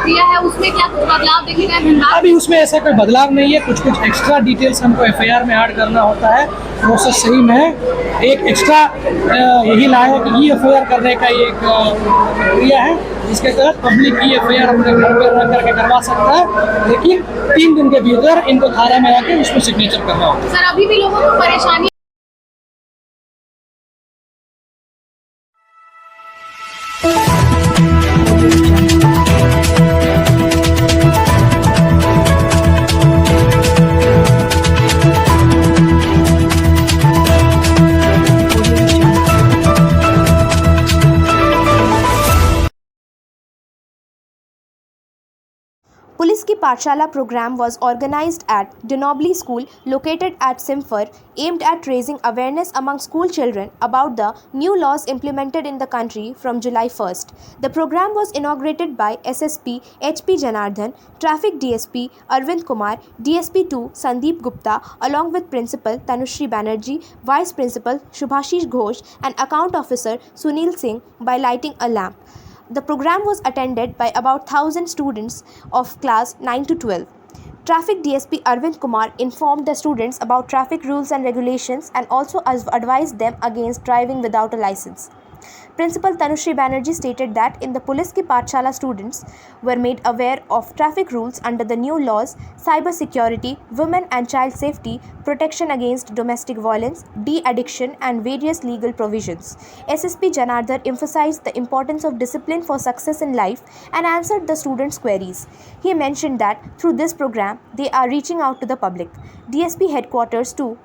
प्रक्रिया है उसमें क्या कुछ बदलाव देखे गए? अभी उसमें ऐसा कोई बदलाव नहीं है, कुछ एक्स्ट्रा डिटेल्स हमको एफआईआर में ऐड करना होता है, प्रोसेस सही में है। एक एक्स्ट्रा यही लाया है कि एफआईआर करने का एक प्रक्रिया है, जिसके तहत पब्लिक की एफआईआर अपने घर पर रख करके करवा सकता है, लेकिन 3 दिन के भीतर इनको थाना में आके उसमें सिग्नेचर करना होगा। सर, अभी भी लोगों को परेशानी Police Ki Pathshala program was organized at Denobli School located at Simfer, aimed at raising awareness among school children about the new laws implemented in the country from July 1st. The program was inaugurated by SSP HP Janardhan, Traffic DSP Arvind Kumar, DSP 2 Sandeep Gupta along with Principal Tanushri Banerjee, Vice Principal Shubhashish Ghosh and Account Officer Sunil Singh by lighting a lamp. The program was attended by about 1,000 students of class 9 to 12. Traffic DSP Arvind Kumar informed the students about traffic rules and regulations and also advised them against driving without a license. Principal Tanushri Banerjee stated that in the Police Ki Pathshala students were made aware of traffic rules under the new laws, cyber security, women and child safety, protection against domestic violence, de-addiction and various legal provisions. SSP Janardhan emphasized the importance of discipline for success in life and answered the students' queries. He mentioned that through this program, they are reaching out to the public. DSP headquarters too,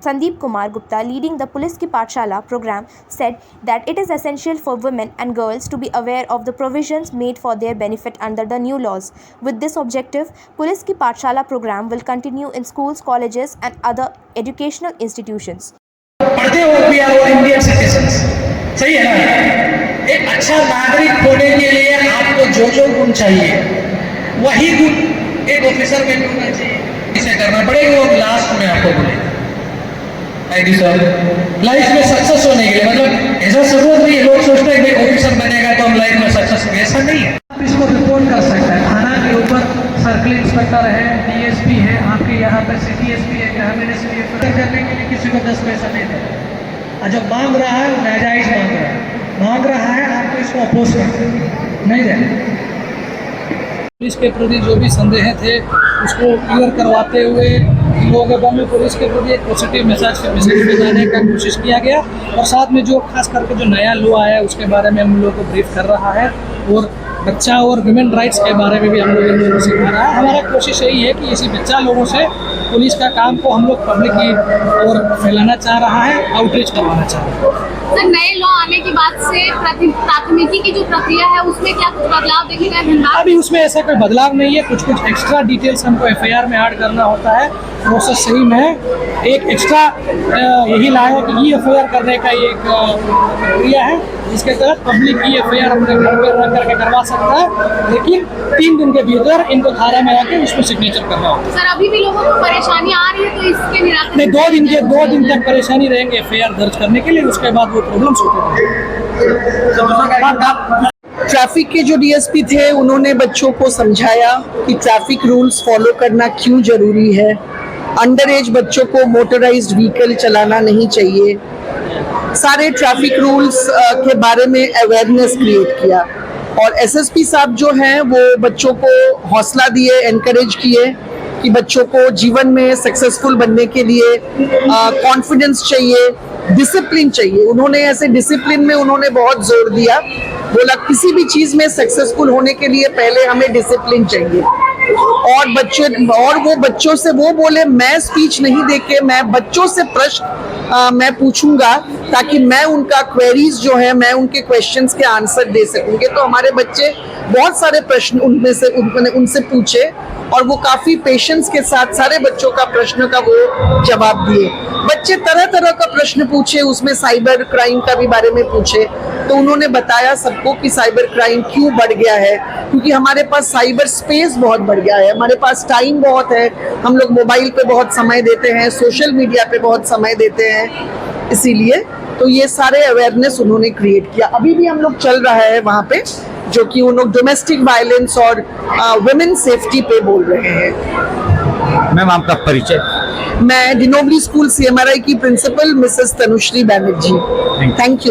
Sandeep Kumar Gupta, leading the Police Ki Pathshala program, said that it is essential for women and girls to be aware of the provisions made for their benefit under the new laws. With this objective, Police Ki Pathshala program will continue in schools, colleges and other educational institutions. पढ़ते हो भी और Indian citizens, सही है ना? एक अच्छा नागरिक होने के लिए आपको जो गुण चाहिए वही गुण एक ऑफिसर में भी होना चाहिए। इसे करना पड़ेगा, वो लास्ट में आपको बोलेगा। Thank you sir. लाइफ में सक्सेस होने के लिए मतलब ऐसा जरूरत नहीं है, लोग सोचते हैं कि ऑफिसर बनेगा तो हम लाइफ में सक्सेस होंगे, ऐसा नहीं है। आप इसको रिपोर्ट कर सकते हैं थाना के ऊपर, सर्किल इंस्पेक्टर है, डीएसपी है, आपके यहाँ पर सिटी एसपी है, ग्रामीण एसपी है, करने के लिए किसी को 10 पैसा नहीं देना। और जब मांग रहा है नाजायज मांग रहा है आपको इसको अपोज कर नहीं देना। पुलिस के प्रति जो भी संदेह थे उसको क्लियर करवाते हुए लोगों में पुलिस के प्रति एक पॉजिटिव मैसेज भेजाने का कोशिश किया गया, और साथ में जो खास करके जो नया लॉ आया है उसके बारे में हम लोगों को ब्रीफ कर रहा है, और बच्चा और वुमेन राइट्स के बारे में भी हम लोग इन लोगों को सिखा रहा है। हमारा कोशिश यही है कि इसी बच्चा लोगों से पुलिस का काम को हम लोग पब्लिक की ओर फैलाना चाह रहा है, आउटरीच करवाना चाह रहा है। सर, नए लॉ आने के बाद से प्राथमिकी की जो प्रक्रिया है उसमें क्या कुछ बदलाव देखे गए? अभी उसमें ऐसा कोई बदलाव नहीं है, कुछ एक्स्ट्रा डिटेल्स हमको एफआईआर में ऐड करना होता है, प्रोसेस सही में है। एक एक्स्ट्रा यही लाया है कि एफआईआर करने का एक प्रक्रिया है, जिसके तहत पब्लिक की एफआईआर अपने घर पर रख करके करवा सकता है, लेकिन 3 दिन के भीतर इनको थाना में आके उसमें सिग्नेचर करना होगा। सर, अभी भी लोगों को परेशानी आ रही है तो इसके निराकरण नहीं, 2 दिन तक परेशानी रहेंगे एफआईआर दर्ज करने के लिए, उसके बाद वो प्रॉब्लम्स होते हैं। ट्रैफिक के जो डीएसपी थे उन्होंने बच्चों को समझाया कि ट्रैफिक रूल्स फॉलो करना क्यों जरूरी है, अंडर एज बच्चों को मोटराइज्ड व्हीकल चलाना नहीं चाहिए, सारे ट्रैफिक रूल्स के बारे में अवेयरनेस क्रिएट किया, और एसएसपी साहब जो हैं वो बच्चों को हौसला दिए, एनकरेज किए कि बच्चों को जीवन में सक्सेसफुल बनने के लिए कॉन्फिडेंस चाहिए, डिसिप्लिन चाहिए। उन्होंने ऐसे डिसिप्लिन में उन्होंने बहुत जोर दिया, बोला किसी भी चीज में सक्सेसफुल होने के लिए पहले हमें डिसिप्लिन चाहिए। और वो बच्चों से वो बोले मैं स्पीच नहीं देके मैं बच्चों से प्रश्न मैं पूछूंगा ताकि मैं उनका क्वेरीज जो है मैं उनके क्वेश्चंस के आंसर दे सकूंगे। तो हमारे बच्चे बहुत सारे प्रश्न उनसे पूछे और वो काफी पेशेंस के साथ सारे बच्चों का प्रश्न का वो जवाब दिए। बच्चे तरह तरह का प्रश्न पूछे, उसमें साइबर क्राइम का भी बारे में पूछे, तो उन्होंने बताया सबको कि साइबर क्राइम क्यों बढ़ गया है, क्योंकि हमारे पास साइबर स्पेस बहुत बढ़ गया है, हमारे पास टाइम बहुत है, हम लोग मोबाइल पे बहुत समय देते हैं, सोशल मीडिया पे बहुत समय देते हैं, इसीलिए तो ये सारे अवेयरनेस उन्होंने क्रिएट किया। अभी भी हम लोग चल रहा है वहाँ पे जो कि उन लोग डोमेस्टिक वायलेंस और वुमेन सेफ्टी पे बोल रहे हैं। मैम आपका परिचय? मैं डिनोबली स्कूल CMRI की principal Mrs Tanushree Banerjee. Thank you.